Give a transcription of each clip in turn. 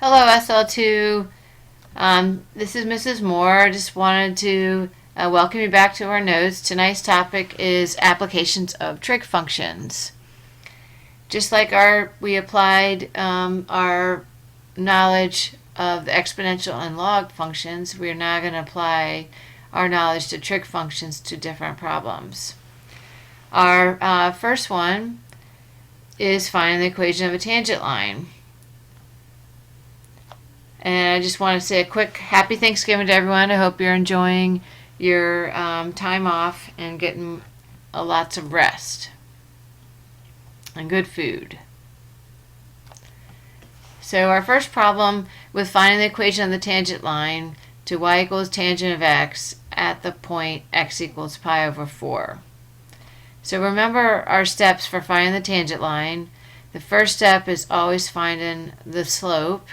Hello, SL2. This is Mrs. Moore. I just wanted to welcome you back to our notes. Tonight's topic is applications of trig functions. Just like we applied our knowledge of the exponential and log functions, we are now going to apply our knowledge to trig functions to different problems. Our first one is finding the equation of a tangent line. And I just want to say a quick happy Thanksgiving to everyone. I hope you're enjoying your time off and getting lots of rest and good food. So our first problem with finding the equation of the tangent line to y equals tangent of x at the point x equals pi over 4. So remember our steps for finding the tangent line. The first step is always finding the slope.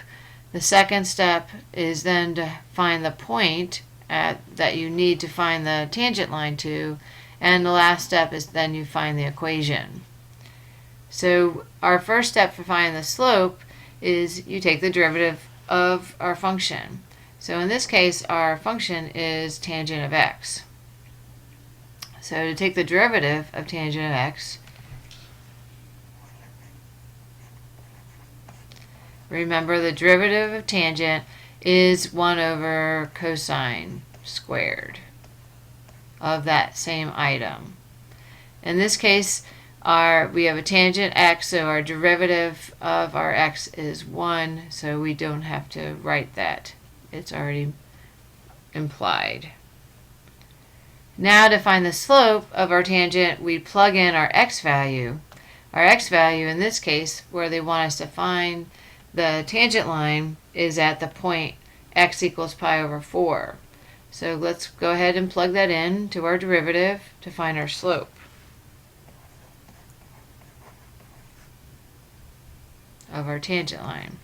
The second step is then to find the point that you need to find the tangent line to, and the last step is then you find the equation. So our first step for finding the slope is you take the derivative of our function. So in this case, our function is tangent of x. So to take the derivative of tangent of x, remember the derivative of tangent is 1 over cosine squared of that same item. In this case, we have a tangent x, so our derivative of our x is 1, so we don't have to write that. It's already implied. Now to find the slope of our tangent, we plug in our x value. Our x value in this case, where they want us to find the tangent line, is at the point x equals pi over 4. So let's go ahead and plug that in to our derivative to find our slope of our tangent line.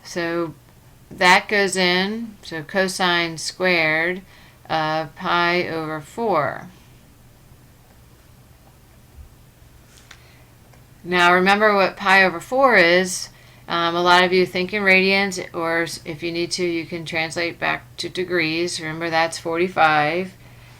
So that goes in, so cosine squared of pi over 4. Now remember what pi over 4 is. A lot of you think in radians, or if you need to, you can translate back to degrees. Remember that's 45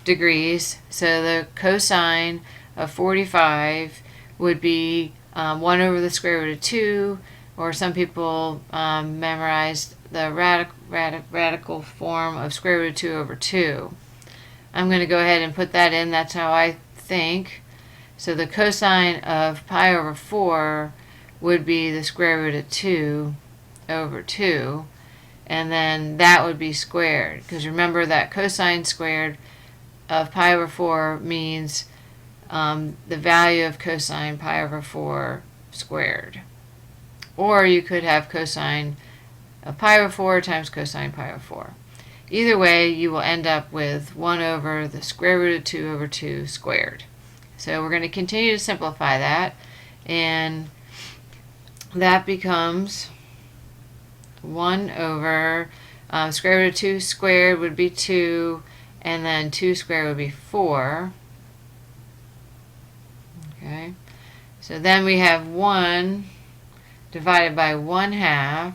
degrees. So the cosine of 45 would be 1 over the square root of 2, or some people memorized the radical form of square root of 2 over 2. I'm going to go ahead and put that in. That's how I think. So the cosine of pi over 4 would be the square root of 2 over 2, and then that would be squared, because remember that cosine squared of pi over 4 means the value of cosine pi over 4 squared. Or you could have cosine of pi over 4 times cosine pi over 4. Either way, you will end up with 1 over the square root of 2 over 2 squared. So we're going to continue to simplify that, and that becomes 1 over square root of 2 squared would be 2, and then 2 squared would be 4. Okay, so then we have 1 divided by 1/2,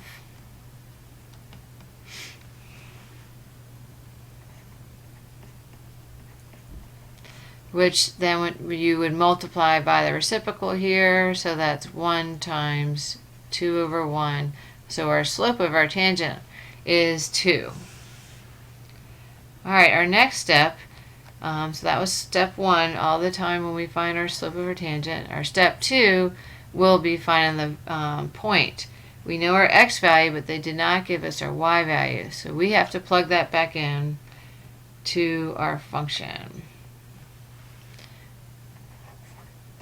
which then you would multiply by the reciprocal here, so that's 1 times 2 over 1. So our slope of our tangent is 2. Alright, our next step, so that was step 1 all the time when we find our slope of our tangent. Our step 2 will be finding the point. We know our x value, but they did not give us our y value, so we have to plug that back in to our function.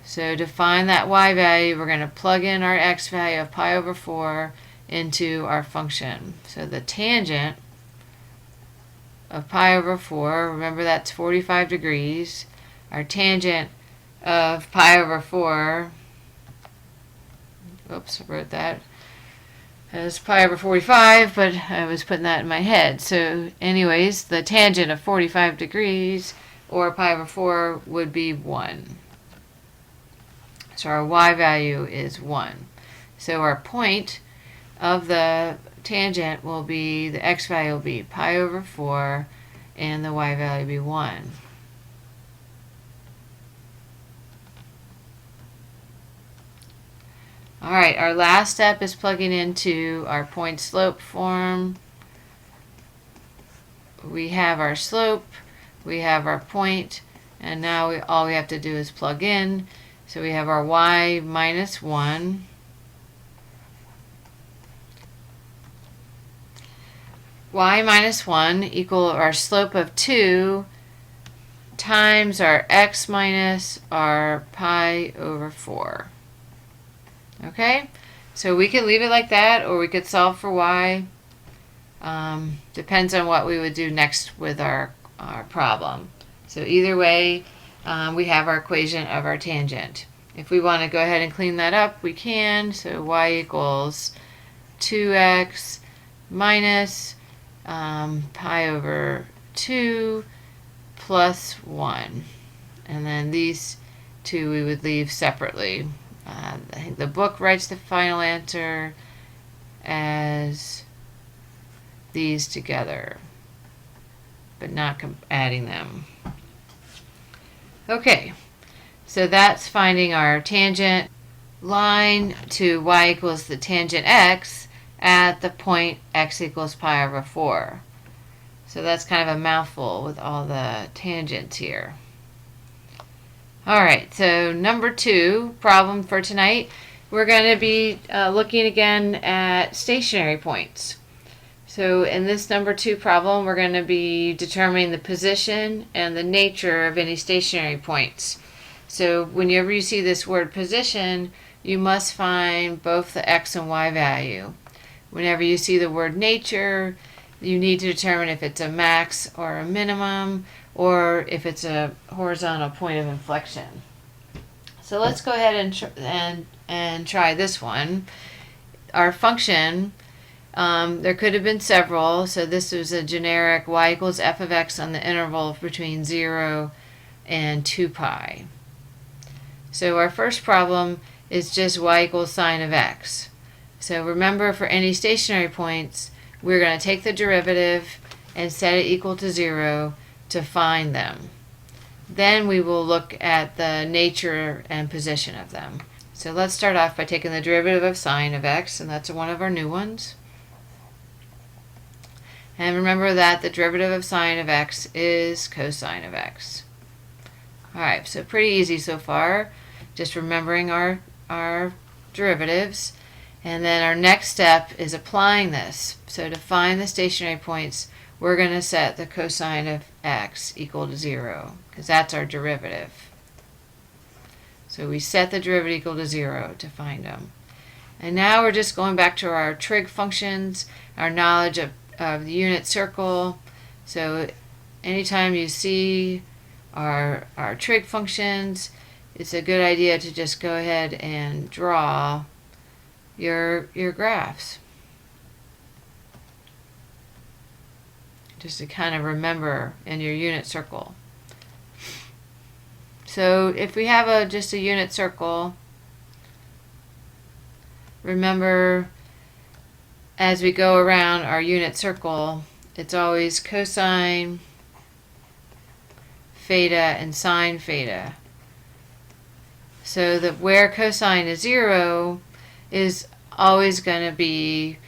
So to find that y value, we're going to plug in our x value of pi over 4 into our function. So the tangent of pi over 4, remember that's 45 degrees. Our tangent of pi over 4, oops, I wrote that. as pi over 45, but I was putting that in my head. So anyways, the tangent of 45 degrees, or pi over 4, would be 1. So our y value is 1. So our point of the tangent will be, the x value will be pi over 4, and the y value will be 1. Alright, our last step is plugging into our point slope form. We have our slope, we have our point, and now all we have to do is plug in. So we have our y minus 1 y minus 1 equal our slope of 2 times our x minus our pi over 4. Okay, so we could leave it like that, or we could solve for y. Depends on what we would do next with our problem. So either way, we have our equation of our tangent. If we want to go ahead and clean that up, we can. So y equals 2x minus pi over 2 plus 1. And then these two we would leave separately. I think the book writes the final answer as these together, but not adding them. Okay, so that's finding our tangent line to y equals the tangent x at the point x equals pi over 4. So that's kind of a mouthful with all the tangents here. Alright, so number 2 problem for tonight, we're going to be looking again at stationary points. So in this number 2 problem, we're going to be determining the position and the nature of any stationary points. So whenever you see this word position, you must find both the x and y value. Whenever you see the word nature, you need to determine if it's a max or a minimum, or if it's a horizontal point of inflection. So let's go ahead and try this one. Our function, there could have been several, so this was a generic y equals f of x on the interval between 0 and 2 pi. So our first problem is just y equals sine of x. So remember, for any stationary points, we're going to take the derivative and set it equal to 0 to find them. Then we will look at the nature and position of them. So let's start off by taking the derivative of sine of x, and that's one of our new ones. And remember that the derivative of sine of x is cosine of x. Alright, so pretty easy so far, just remembering our derivatives. And then our next step is applying this. So to find the stationary points, we're going to set the cosine of x equal to 0, because that's our derivative. So we set the derivative equal to 0 to find them. And now we're just going back to our trig functions, our knowledge of the unit circle. So anytime you see our trig functions, it's a good idea to just go ahead and draw your graphs, just to kind of remember in your unit circle. So if we have just a unit circle, remember as we go around our unit circle, it's always cosine theta and sine theta. So that where cosine is 0 is always going to be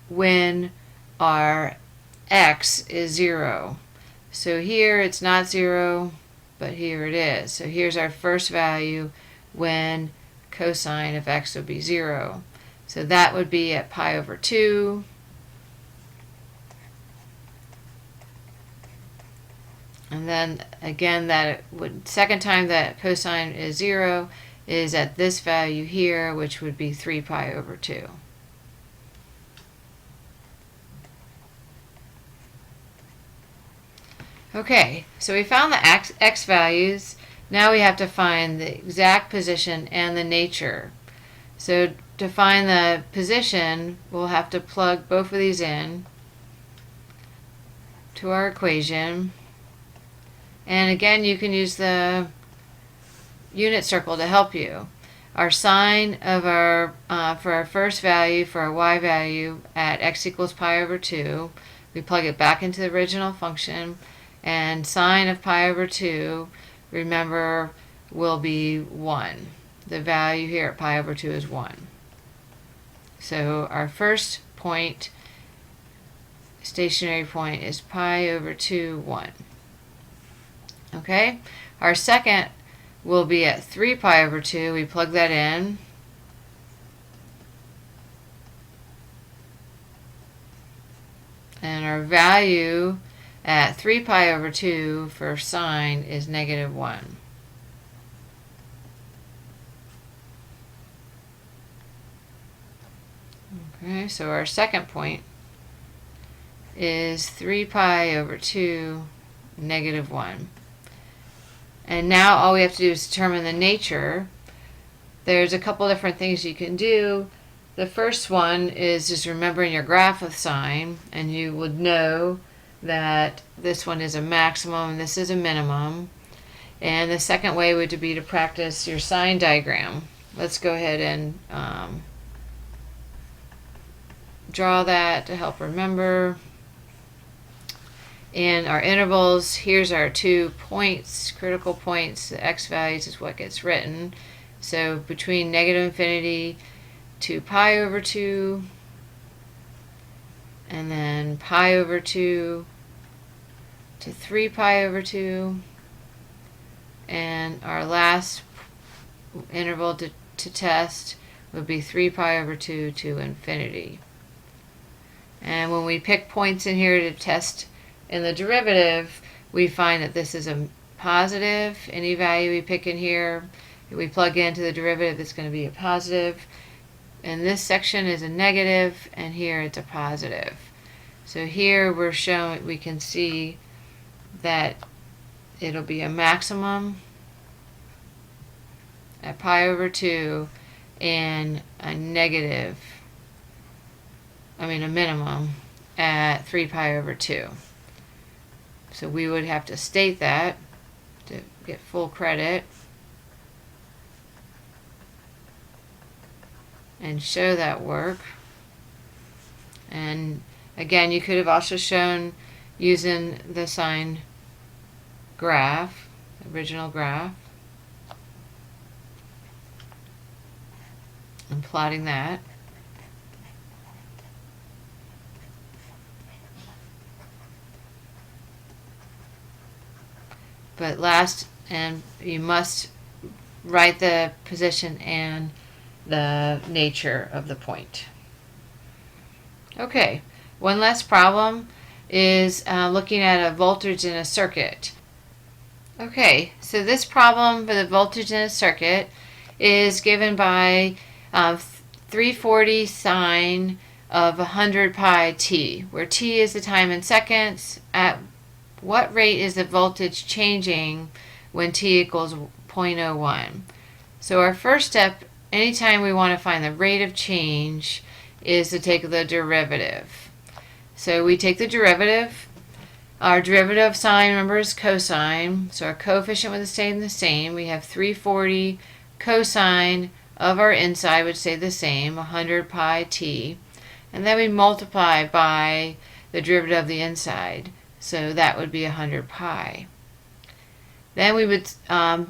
when our x is 0. So here it's not 0, but here it is. So here's our first value when cosine of x would be 0. So that would be at pi over 2. And then again, second time that cosine is 0 is at this value here, which would be 3 pi over 2. Okay, so we found the x values. Now we have to find the exact position and the nature. So to find the position, we'll have to plug both of these in to our equation. And again, you can use the unit circle to help you. Our sine of our, for our first value, for our y value at x equals pi over 2, we plug it back into the original function, and sine of pi over 2, remember, will be 1. The value here at pi over 2 is 1. So our first point, stationary point, is pi over 2, 1. Okay? Our second will be at 3 pi over 2. We plug that in. And our value at 3 pi over 2 for sine is negative 1. Okay, so our second point is 3 pi over 2, negative 1. And now all we have to do is determine the nature. There's a couple different things you can do. The first one is just remembering your graph of sine, and you would know that this one is a maximum and this is a minimum. And the second way would be to practice your sine diagram. Let's go ahead and draw that to help remember. And our intervals, here's our 2 points, critical points. The x values is what gets written. So between negative infinity to pi over 2, and then pi over 2 to 3 pi over 2, and our last interval to test would be 3 pi over 2 to infinity. And when we pick points in here to test in the derivative, we find that this is a positive. Any value we pick in here, we plug into the derivative, it's going to be a positive. And this section is a negative, and here it's a positive. So here we're showing, we can see that it'll be a maximum at pi over 2 and a negative, a minimum at 3 pi over 2. So we would have to state that to get full credit and show that work. And again, you could have also shown using the sine graph, original graph, and plotting that. But last, and you must write the position and the nature of the point. Okay, one last problem is looking at a voltage in a circuit. Okay, so this problem for the voltage in a circuit is given by 340 sine of 100 pi t, where t is the time in seconds. At what rate is the voltage changing when t equals 0.01? So our first step, anytime we want to find the rate of change, is to take the derivative. So we take the derivative. Our derivative of sine, remember, is cosine. So our coefficient would stay the same. We have 340 cosine of our inside would stay the same, 100 pi t. And then we multiply by the derivative of the inside. So that would be 100 pi. Then we would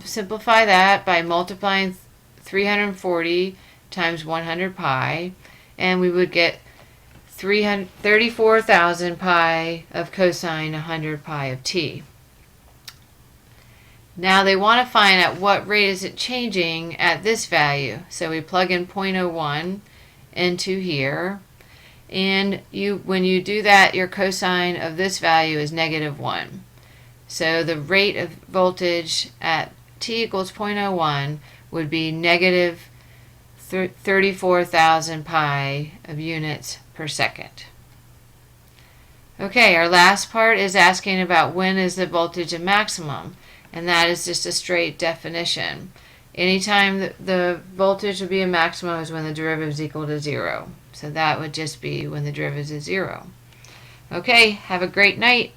simplify that by multiplying 340 times 100 pi, and we would get 34,000 pi of cosine 100 pi of t. Now they want to find at what rate is it changing at this value. So we plug in 0.01 into here. And when you do that, your cosine of this value is negative 1. So the rate of voltage at t equals 0.01 would be negative 34,000 pi of units per second. Okay, our last part is asking about when is the voltage a maximum, and that is just a straight definition. Anytime the voltage would be a maximum is when the derivative is equal to 0. So that would just be when the derivative is 0. Okay, have a great night.